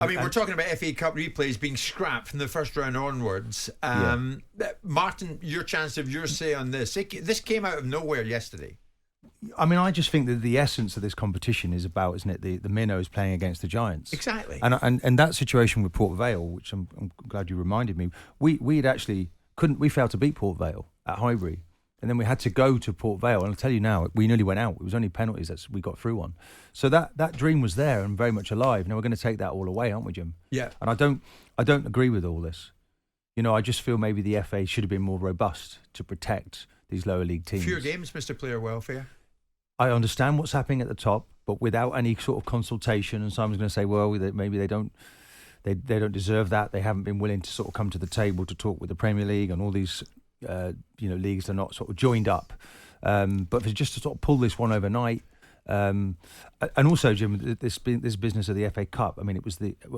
I mean, we're talking about FA Cup replays being scrapped from the first round onwards. Martin, your chance of your say on this. This came out of nowhere yesterday. I mean, I just think that the essence of this competition is about, isn't it, the minnows playing against the giants. Exactly. And that situation with Port Vale, which I'm glad you reminded me, we failed to beat Port Vale at Highbury. And then we had to go to Port Vale. And I'll tell you now, we nearly went out. It was only penalties that we got through on. So that dream was there and very much alive. Now we're going to take that all away, aren't we, Jim? Yeah. And I don't agree with all this. You know, I just feel maybe the FA should have been more robust to protect these lower league teams. Fewer games, Mr. Player Welfare. I understand what's happening at the top, but without any sort of consultation. And someone's going to say, well, maybe they don't deserve that. They haven't been willing to sort of come to the table to talk with the Premier League and all these leagues are not sort of joined up. But for just to sort of pull this one overnight, and also, Jim, this business of the FA Cup. I mean,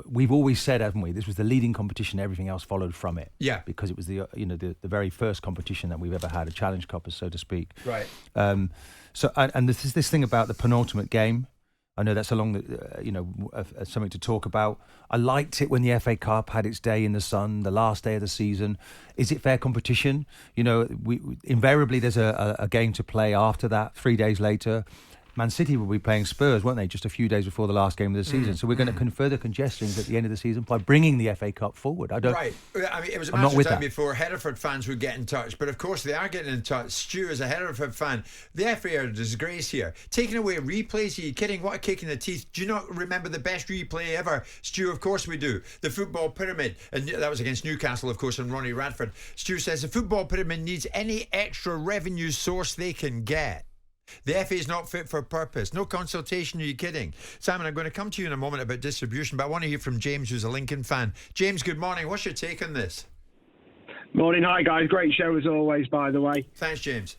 we've always said, haven't we? This was the leading competition. Everything else followed from it. Yeah. Because it was the very first competition that we've ever had, a Challenge Cup, so to speak. Right. So this thing about the penultimate game. I know that's something to talk about. I liked it when the FA Cup had its day in the sun, the last day of the season. Is it fair competition? You know, invariably there's a game to play after that, 3 days later. Man City will be playing Spurs, won't they, just a few days before the last game of the season. So we're going to further congestion at the end of the season by bringing the FA Cup forward. Right. I mean, it was a matter of time before Hereford fans would get in touch. But of course, they are getting in touch. Stu, as a Hereford fan, the FA are a disgrace here. Taking away replays, are you kidding? What a kick in the teeth. Do you not remember the best replay ever? Stu, of course we do. The football pyramid. And that was against Newcastle, of course, and Ronnie Radford. Stu says the football pyramid needs any extra revenue source they can get. The FA is not fit for purpose. No consultation, are you kidding? Simon, I'm going to come to you in a moment about distribution, but I want to hear from James, who's a Lincoln fan. James, good morning. What's your take on this? Morning. Hi, guys. Great show as always, by the way. Thanks, James.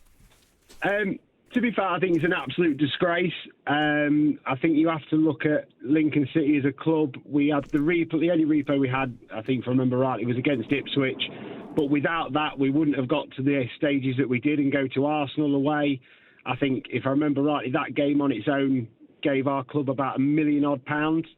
To be fair, I think it's an absolute disgrace. I think you have to look at Lincoln City as a club. We had the only replay we had, I think, if I remember rightly, was against Ipswich. But without that, we wouldn't have got to the stages that we did and go to Arsenal away. I think, if I remember rightly, that game on its own gave our club about £1 million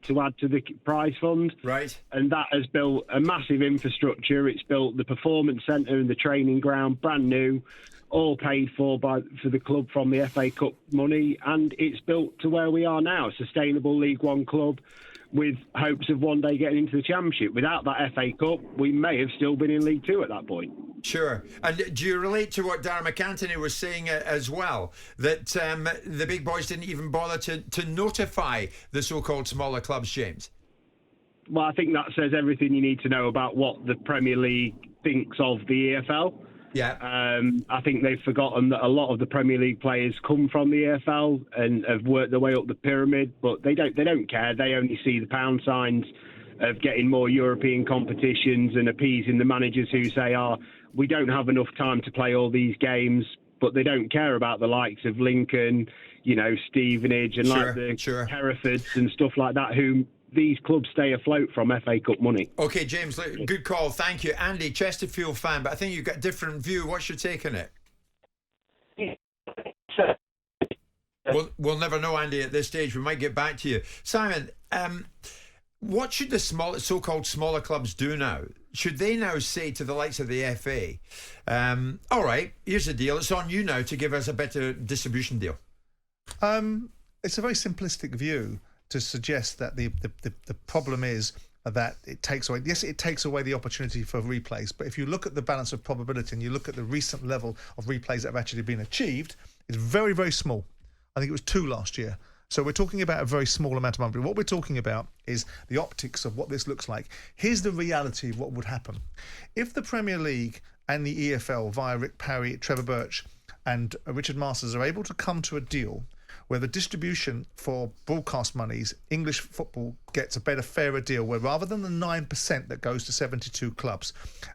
to add to the prize fund. Right. And that has built a massive infrastructure. It's built the performance centre and the training ground, brand new, all paid for the club from the FA Cup money. And it's built to where we are now, a sustainable League One club with hopes of one day getting into the Championship. Without that FA Cup, we may have still been in League Two at that point. Sure. And do you relate to what Darren McAntony was saying as well, that the big boys didn't even bother to notify the so-called smaller clubs, James? Well, I think that says everything you need to know about what the Premier League thinks of the EFL. Yeah. I think they've forgotten that a lot of the Premier League players come from the EFL and have worked their way up the pyramid, but they don't care. They only see the pound signs of getting more European competitions and appeasing the managers who say, we don't have enough time to play all these games, but they don't care about the likes of Lincoln, Stevenage and Herefords and stuff like that, whom these clubs stay afloat from FA Cup money. Okay, James, good call. Thank you. Andy, Chesterfield fan, but I think you've got a different view. What's your take on it? We'll never know, Andy, at this stage. We might get back to you. Simon, what should the so-called smaller clubs do now? Should they now say to the likes of the FA, all right, here's the deal. It's on you now to give us a better distribution deal? It's a very simplistic view to suggest that the problem is that it takes away. Yes, it takes away the opportunity for replays. But if you look at the balance of probability and you look at the recent level of replays that have actually been achieved, it's very, very small. I think it was 2 last year. So we're talking about a very small amount of money. What we're talking about is the optics of what this looks like. Here's the reality of what would happen. If the Premier League and the EFL, via Rick Parry, Trevor Birch and Richard Masters, are able to come to a deal where the distribution for broadcast monies, English football gets a better, fairer deal, where rather than the 9% that goes to 72 clubs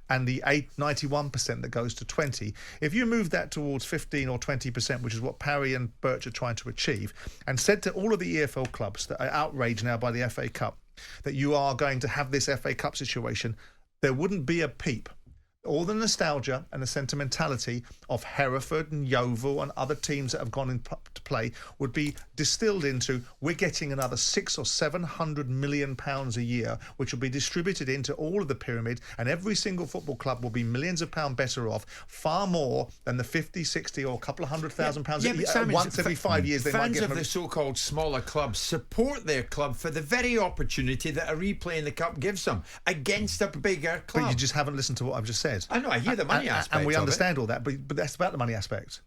and the 91% that goes to 20, if you move that towards 15 or 20%, which is what Parry and Birch are trying to achieve, and said to all of the EFL clubs that are outraged now by the FA Cup that you are going to have this FA Cup situation, there wouldn't be a peep. all the nostalgia and the sentimentality of Hereford and Yeovil and other teams that have gone into play would be distilled into, we're getting another £600 or £700 million a year, which will be distributed into all of the pyramid, and every single football club will be millions of pounds better off, far more than the 50, 60 or a couple of £100,000 once every 5 years. They fans might get of the so-called smaller clubs support their club for the very opportunity that a replay in the cup gives them against a bigger club. But you just haven't listened to what I've just said. I know, I hear the money aspect and we of understand all that, but that's about the money aspect.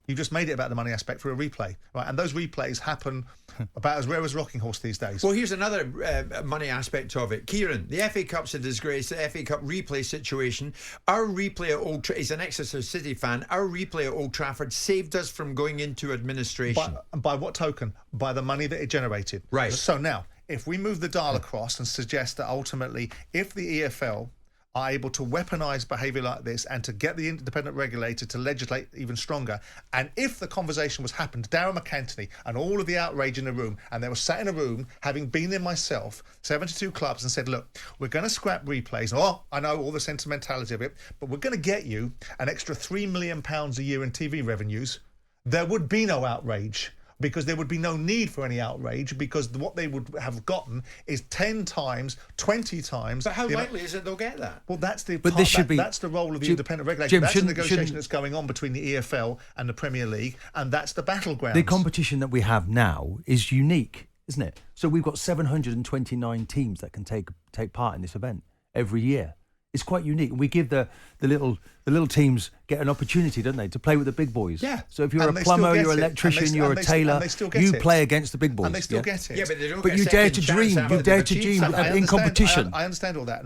You just made it about the money aspect for a replay, right? And those replays happen about as rare as rocking horse these days. Well, here's another money aspect of it. Kieran, the FA Cup's a disgrace. The FA Cup replay situation. Our replay at Old Trafford, he's an Exeter City fan, our replay at Old Trafford saved us from going into administration. By what token? By the money that it generated. Right. So now, if we move the dial across and suggest that ultimately, if the EFL are able to weaponise behaviour like this and to get the independent regulator to legislate even stronger, and if the conversation was happened, Darren McAntony and all of the outrage in the room, and they were sat in a room, having been there myself, 72 clubs, and said, look, we're going to scrap replays. Oh, I know all the sentimentality of it, but we're going to get you an extra £3 million a year in TV revenues. There would be no outrage, because there would be no need for any outrage, because what they would have gotten is 10 times, 20 times. But how likely is it they'll get that? Well, that's the that's the role of the independent regulator. Jim, that's the negotiation that's going on between the EFL and the Premier League, and that's the battleground. The competition that we have now is unique, isn't it? So we've got 729 teams that can take part in this event every year. It's quite unique. We give the little teams get an opportunity, don't they, to play with the big boys. Yeah. So if you're a plumber, you're an electrician, you're a tailor, you play against the big boys. And they still get it. Yeah, but they don't. But you dare to dream. You dare to dream in competition. I understand all that.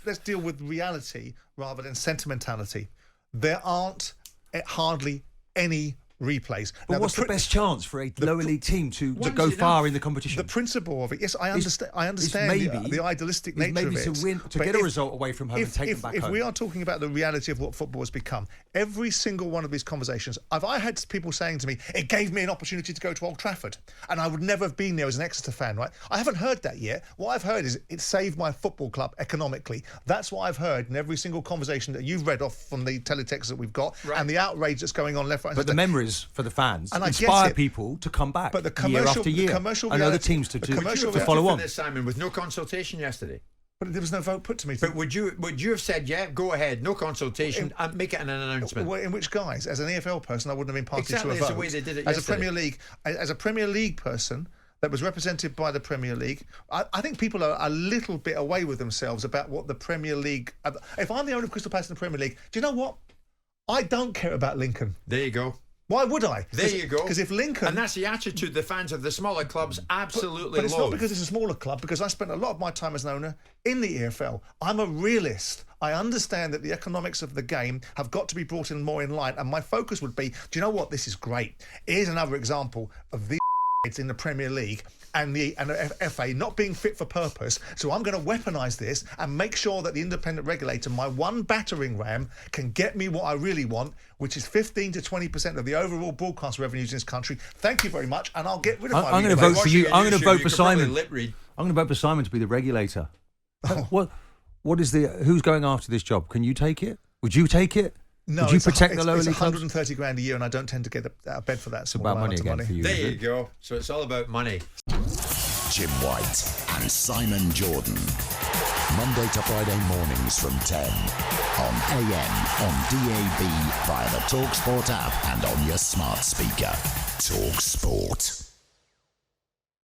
Let's deal with reality rather than sentimentality. There aren't hardly any replays. But now, what's the best chance for a lower league team to go far in the competition? The principle of it, yes, I understand the idealistic nature of it. To get a result away from home and take them back home. If we are talking about the reality of what football has become, every single one of these conversations, I had people saying to me, it gave me an opportunity to go to Old Trafford, and I would never have been there as an Exeter fan, right? I haven't heard that yet. What I've heard is it saved my football club economically. That's what I've heard in every single conversation that you've read off from the teletext that we've got, and the outrage that's going on left, right, and but the memories for the fans and inspire people to come back year after year, and other teams to follow on. This, Simon, with no consultation yesterday. But there was no vote put to me. But would you have said, yeah, go ahead, no consultation, and make it an announcement? In which guise? As an EFL person, I wouldn't have been party to a vote. Exactly, the way they did it as yesterday. As a Premier League person that was represented by the Premier League, I think people are a little bit away with themselves about what the Premier League... If I'm the owner of Crystal Palace in the Premier League, do you know what? I don't care about Lincoln. There you go. Why would I? There you go. Because if Lincoln... And that's the attitude the fans of the smaller clubs absolutely But it's loathe. not because it's a smaller club, because I spent a lot of my time as an owner in the EFL. I'm a realist. I understand that the economics of the game have got to be brought in more in line, and my focus would be, do you know what? This is great. Here's another example of the in the Premier League and the FA not being fit for purpose. So I'm going to weaponise this and make sure that the independent regulator, my one battering ram, can get me what I really want, which is 15 to 20% of the overall broadcast revenues in this country. Thank you very much, and I'll get rid of my... I'm going to vote for you. I'm going to vote for Simon. I'm going to vote for Simon to be the regulator. What is who's going after this job? Can you take it? Would you take it? No, would you protect the lower league clubs? It's 130 grand a year, and I don't tend to get out of bed for that. It's about money again for you. There you go. So it's all about money. Jim White and Simon Jordan. Monday to Friday mornings from 10 on AM, on DAB, via the talkSPORT app, and on your smart speaker. talkSPORT.